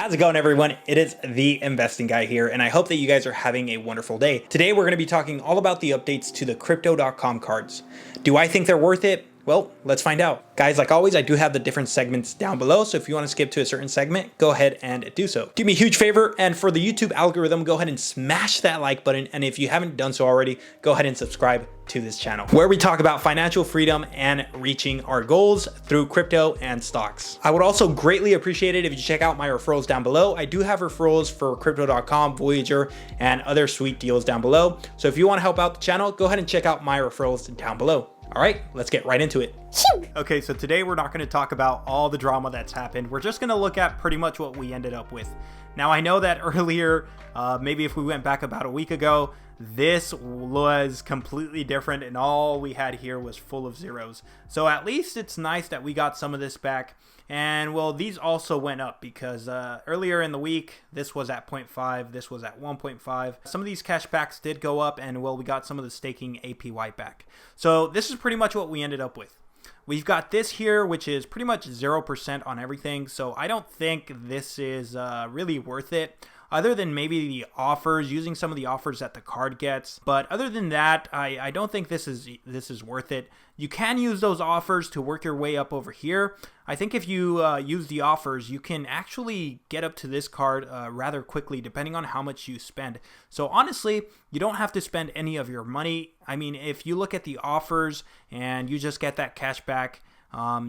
How's it going, everyone? It is the investing guy here, and I hope that you guys are having a wonderful day. Today, we're going to be talking all about the updates to the Crypto.com cards. Do I think they're worth it? Well, let's find out. Guys, like always, I do have the different segments down below, so if you want to skip to a certain segment, go ahead and do so. Do me a huge favor, and for the YouTube algorithm, go ahead and smash that like button, and if you haven't done so already, go ahead and subscribe to this channel, where we talk about financial freedom and reaching our goals through crypto and stocks. I would also greatly appreciate it if you check out my referrals down below. I do have referrals for Crypto.com, Voyager, and other sweet deals down below. So if you want to help out the channel, go ahead and check out my referrals down below. All right, let's get right into it. Okay, so today we're not going to talk about all the drama that's happened. We're just going to look at pretty much what we ended up with. Now, I know that earlier, maybe if we went back about a week ago, this was completely different and all we had here was full of zeros. So at least it's nice that we got some of this back. And well, these also went up because earlier in the week, this was at 0.5, this was at 1.5. Some of these cashbacks did go up, and well, we got some of the staking APY back. So this is pretty much what we ended up with. We've got this here, which is pretty much 0% on everything. So I don't think this is really worth it, other than maybe the offers, using some of the offers that the card gets. But other than that, I don't think this is worth it. You can use those offers to work your way up over here. I think if you use the offers, you can actually get up to this card rather quickly, depending on how much you spend. So honestly, you don't have to spend any of your money. I mean, if you look at the offers and you just get that cash back,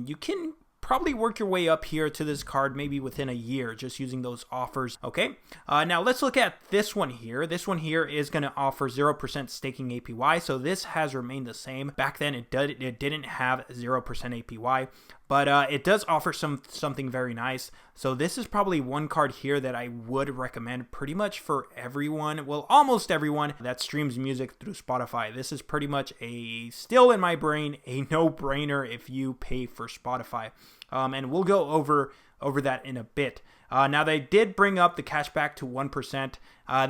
you can probably work your way up here to this card maybe within a year just using those offers. Okay, now let's look at this one here. This one here is going to offer 0% staking APY, so this has remained the same. Back then it didn't have 0% APY, but it does offer something very nice. So this is probably one card here that I would recommend pretty much for everyone, well, almost everyone that streams music through Spotify. This is pretty much still in my brain, a no-brainer if you pay for Spotify. And we'll go over that in a bit. Now, they did bring up the cashback to 1%.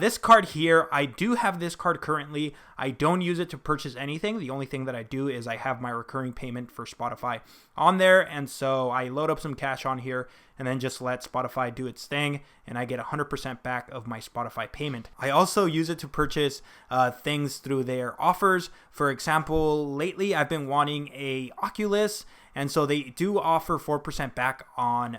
This card here, I do have this card currently. I don't use it to purchase anything. The only thing that I do is I have my recurring payment for Spotify on there. And so I load up some cash on here and then just let Spotify do its thing, and I get 100% back of my Spotify payment. I also use it to purchase things through their offers. For example, lately I've been wanting a Oculus, and so they do offer 4% back on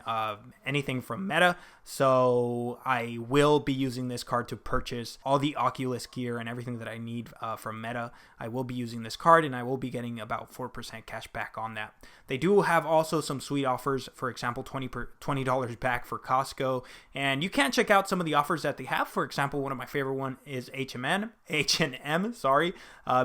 anything from Meta. So I will be using this card to purchase all the Oculus gear and everything that I need from Meta. I will be using this card, and I will be getting about 4% cash back on that. They do have also some sweet offers. For example, $20 back for Costco. And you can check out some of the offers that they have. For example, one of my favorite one is H&M,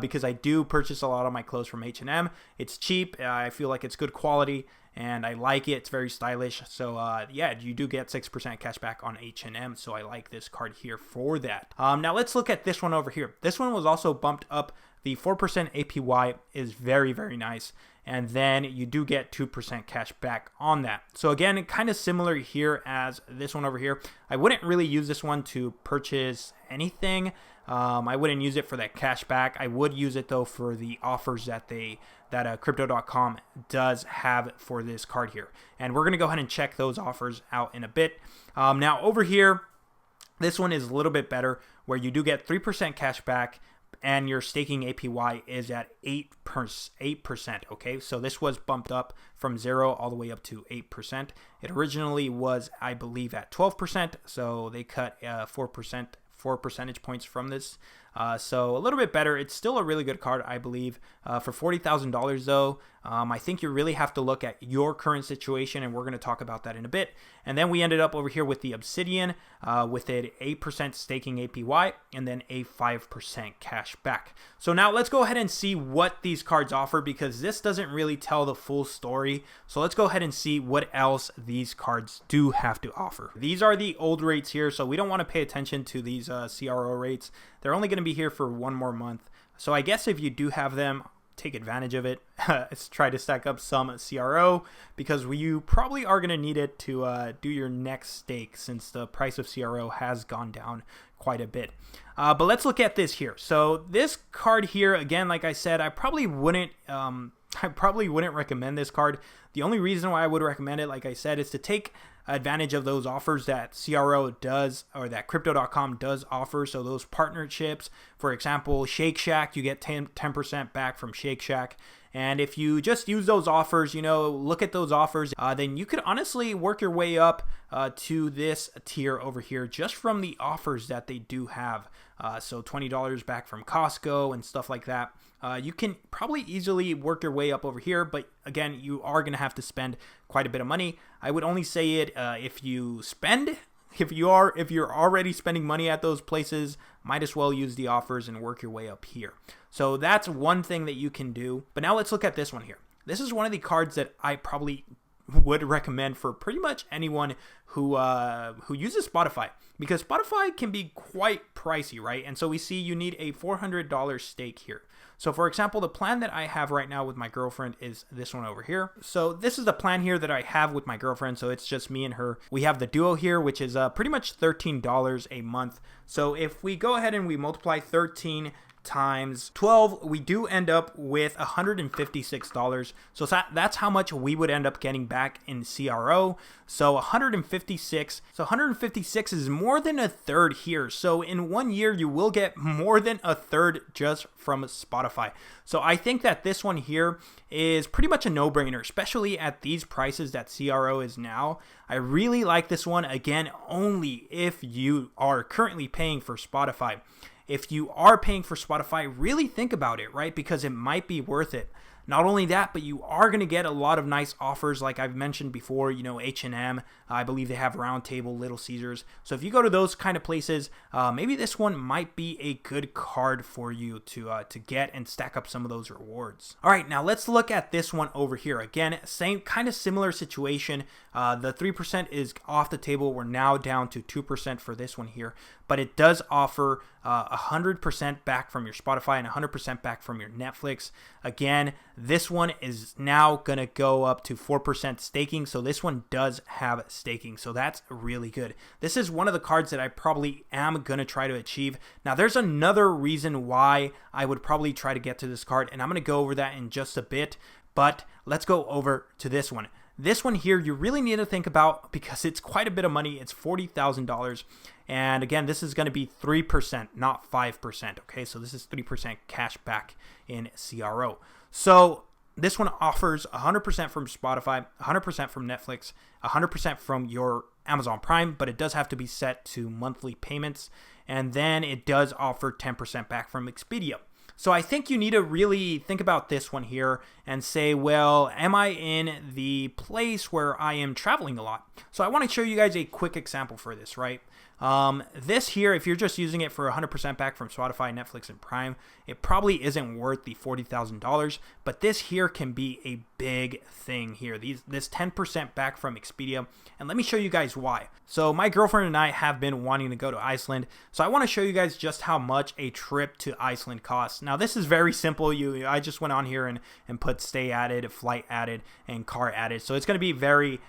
because I do purchase a lot of my clothes from H&M. It's cheap. I feel like it's good quality, and I like it. It's very stylish. So yeah, you do get 6% cash back on H&M. So I like this card here for that. Now let's look at this one over here. This one was also bumped up. The 4% APY is very, very nice. And then you do get 2% cash back on that. So again, kind of similar here as this one over here. I wouldn't really use this one to purchase anything. I wouldn't use it for that cash back. I would use it though for the offers that Crypto.com does have for this card here. And we're going to go ahead and check those offers out in a bit. Now over here, this one is a little bit better, where you do get 3% cash back, and your staking APY is at 8%. Okay, so this was bumped up from 0 all the way up to 8%. It originally was, I believe, at 12%, so they cut 4 percentage points from this. So a little bit better. It's still a really good card, I believe. For $40,000 though, I think you really have to look at your current situation, and we're going to talk about that in a bit. And then we ended up over here with the Obsidian with an 8% staking APY and then a 5% cash back. So now let's go ahead and see what these cards offer, because this doesn't really tell the full story. So let's go ahead and see what else these cards do have to offer. These are the old rates here, so we don't want to pay attention to these CRO rates. They're only going to be here for 1 more month. So I guess if you do have them, take advantage of it. Let's try to stack up some CRO, because you probably are going to need it to do your next stake, since the price of CRO has gone down quite a bit. But let's look at this here. So this card here, again, like I said, I probably wouldn't I probably wouldn't recommend this card. The only reason why I would recommend it, like I said, is to take advantage of those offers that CRO does, or that Crypto.com does offer. So those partnerships, for example, Shake Shack, you get 10% back from Shake Shack. And if you just use those offers, look at those offers, then you could honestly work your way up to this tier over here just from the offers that they do have. So $20 back from Costco and stuff like that. You can probably easily work your way up over here, but again, you are going to have to spend quite a bit of money. I would only say it if you're already spending money at those places, might as well use the offers and work your way up here. So that's one thing that you can do. But now let's look at this one here. This is one of the cards that I probably would recommend for pretty much anyone who uses Spotify, because Spotify can be quite pricey, right? And so we see you need a $400 stake here. So for example, the plan that I have right now with my girlfriend is this one over here. So this is the plan here that I have with my girlfriend. So it's just me and her. We have the duo here, which is pretty much $13 a month. So if we go ahead and we multiply 13 times 12, we do end up with $156. So that's how much we would end up getting back in CRO. So 156. So 156 is more than a third here. So in 1 year, you will get more than a third just from Spotify. So I think that this one here is pretty much a no-brainer, especially at these prices that CRO is now. I really like this one, again, only if you are currently paying for Spotify. If you are paying for Spotify, really think about it, right? Because it might be worth it. Not only that, but you are going to get a lot of nice offers like I've mentioned before, H&M, I believe they have Round Table, Little Caesars. So if you go to those kind of places, maybe this one might be a good card for you to get and stack up some of those rewards. All right, now let's look at this one over here. Again, same kind of similar situation. The 3% is off the table. We're now down to 2% for this one here, but it does offer 100% back from your Spotify and 100% back from your Netflix. Again, this one is now going to go up to 4% staking. So this one does have staking. So that's really good. This is one of the cards that I probably am going to try to achieve. Now, there's another reason why I would probably try to get to this card, and I'm going to go over that in just a bit. But let's go over to this one. This one here, you really need to think about because it's quite a bit of money. It's $40,000. And again, this is going to be 3%, not 5%. Okay, so this is 3% cash back in CRO. So this one offers 100% from Spotify, 100% from Netflix, 100% from your Amazon Prime, but it does have to be set to monthly payments. And then it does offer 10% back from Expedia. So I think you need to really think about this one here and say, well, am I in the place where I am traveling a lot? So I want to show you guys a quick example for this, right? This here, if you're just using it for 100% back from Spotify, Netflix, and Prime, it probably isn't worth the $40,000, but this here can be a big thing here. This 10% back from Expedia, and let me show you guys why. So my girlfriend and I have been wanting to go to Iceland, so I want to show you guys just how much a trip to Iceland costs. Now this is very simple. I just went on here and put stay added, flight added, and car added. So it's going to be very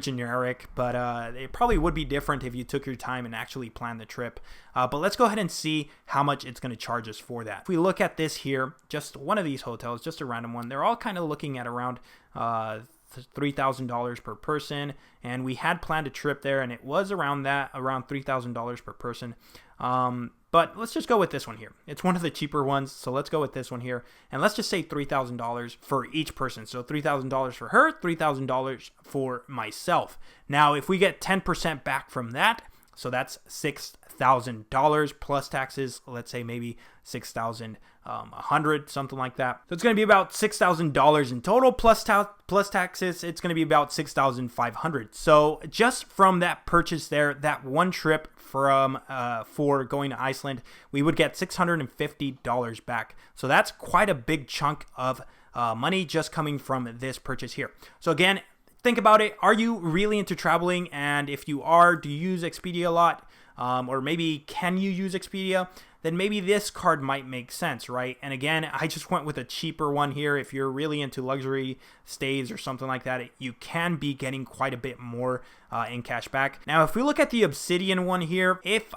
generic, but it probably would be different if you took your time and actually planned the trip. But let's go ahead and see how much it's going to charge us for that. If we look at this here, just one of these hotels, just a random one, they're all kind of looking at around $3,000 per person, and we had planned a trip there, and it was around $3,000 per person. But let's just go with this one here. It's one of the cheaper ones, so let's go with this one here. And let's just say $3,000 for each person. So $3,000 for her, $3,000 for myself. Now, if we get 10% back from that, so that's $6,000 plus taxes. Let's say maybe $6,100, something like that. So it's going to be about $6,000 in total plus taxes. It's going to be about $6,500. So just from that purchase there, that one trip from for going to Iceland, we would get $650 back. So that's quite a big chunk of money just coming from this purchase here. So again, think about it. Are you really into traveling? And if you are, do you use Expedia a lot? Or maybe can you use Expedia? Then maybe this card might make sense, right? And again, I just went with a cheaper one here. If you're really into luxury stays or something like that, you can be getting quite a bit more in cash back. Now, if we look at the Obsidian one here, if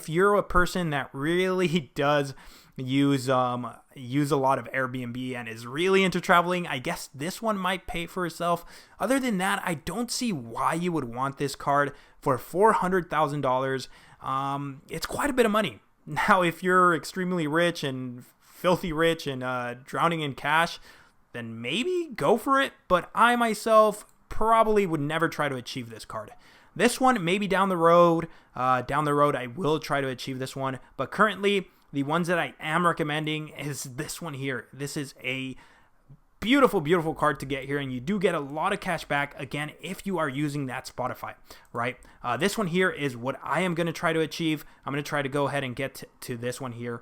you're a person that really does use a lot of Airbnb and is really into traveling, I guess this one might pay for itself. Other than that, I don't see why you would want this card for $400,000. It's quite a bit of money. Now, if you're extremely rich and filthy rich and drowning in cash, then maybe go for it. But I myself probably would never try to achieve this card. This one, maybe down the road. I will try to achieve this one. But currently, the ones that I am recommending is this one here. This is a beautiful, beautiful card to get here, and you do get a lot of cash back, again, if you are using that Spotify, right? This one here is what I am going to try to achieve. I'm going to try to go ahead and get to this one here,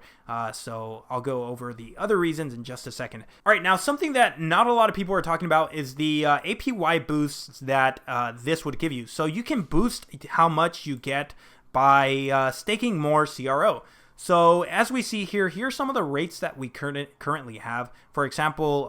so I'll go over the other reasons in just a second. All right, now something that not a lot of people are talking about is the APY boosts that this would give you. So you can boost how much you get by staking more CRO. So as we see here, here's some of the rates that we currently have. For example,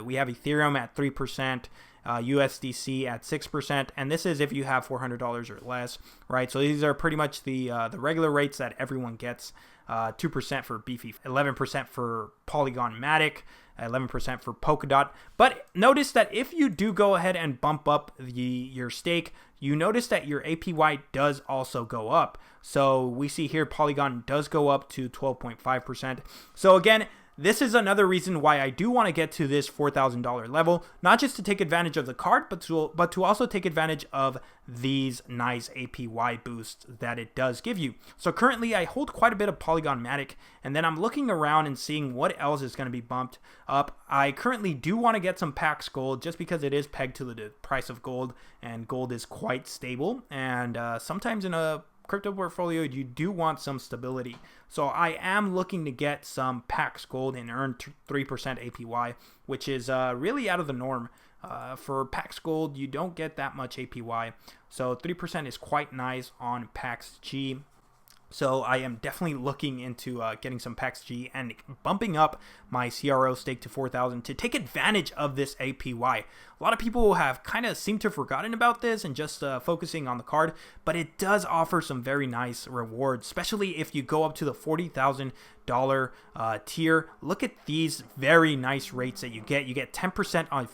we have Ethereum at 3%, USDC at 6%, and this is if you have $400 or less, right? So these are pretty much the regular rates that everyone gets. 2% for Beefy, 11% for Polygon Matic, 11% for Polkadot. But notice that if you do go ahead and bump up your stake, you notice that your APY does also go up. So we see here Polygon does go up to 12.5%. So again, this is another reason why I do want to get to this $4,000 level, not just to take advantage of the card, but to also take advantage of these nice APY boosts that it does give you. So currently I hold quite a bit of Polygon Matic, and then I'm looking around and seeing what else is going to be bumped up. I currently do want to get some Pax Gold just because it is pegged to the price of gold, and gold is quite stable, and sometimes in a crypto portfolio you do want some stability. So I am looking to get some Pax Gold and earn 3% APY, which is really out of the norm. For Pax Gold, you don't get that much APY, so 3% is quite nice on Pax G. So I am definitely looking into getting some Pax G and bumping up my CRO stake to 4,000 to take advantage of this APY. A lot of people have kind of seemed to have forgotten about this and just focusing on the card, but it does offer some very nice rewards, especially if you go up to the $40,000 tier. Look at these very nice rates that you get. You get 10% on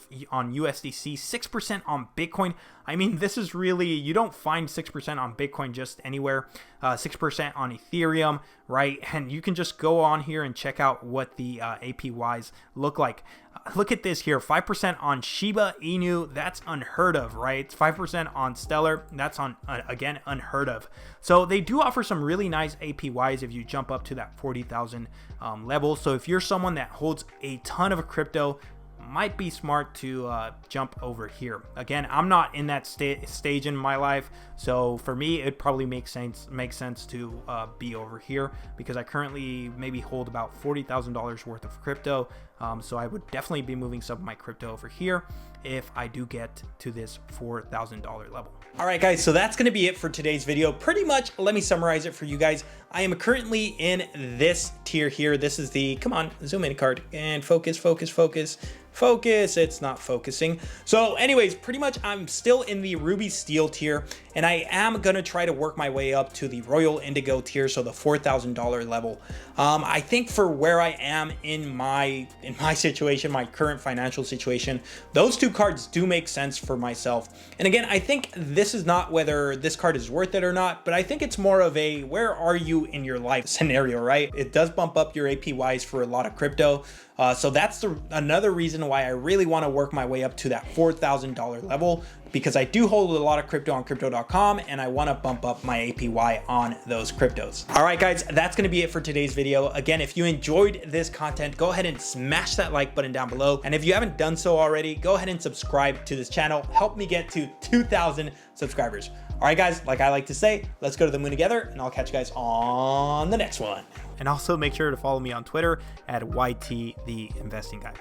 USDC, 6% on Bitcoin. I mean, this is really, you don't find 6% on Bitcoin just anywhere. 6% on Ethereum, right? And you can just go on here and check out what the APYs look like. Look at this here, 5% on Shiba Inu, that's unheard of, right? 5% on Stellar, that's again unheard of. So they do offer some really nice APYs if you jump up to that 40,000 level. So if you're someone that holds a ton of crypto, might be smart to jump over here. Again, I'm not in that stage in my life, so for me it probably makes sense to be over here, because I currently maybe hold about $40,000 worth of crypto. So I would definitely be moving some of my crypto over here if I do get to this $4,000 level. All right, guys, so that's going to be it for today's video. Pretty much, let me summarize it for you guys. I am currently in this tier here. This is the, come on, zoom in card and focus, focus, focus, focus. It's not focusing. So anyways, pretty much I'm still in the Ruby Steel tier, and I am going to try to work my way up to the Royal Indigo tier, so the $4,000 level. I think for where I am in my situation, my current financial situation, those two cards do make sense for myself. And again, I think this is not whether this card is worth it or not, but I think it's more of a where are you in your life scenario, right? It does bump up your APYs for a lot of crypto. So that's another reason why I really want to work my way up to that $4,000 level, because I do hold a lot of crypto on crypto.com and I want to bump up my APY on those cryptos. All right, guys, that's going to be it for today's video. Again, if you enjoyed this content, go ahead and smash that like button down below. And if you haven't done so already, go ahead and subscribe to this channel. Help me get to 2,000 subscribers. All right, guys, like I like to say, let's go to the moon together, and I'll catch you guys on the next one. And also make sure to follow me on Twitter at YT the Investing Guy.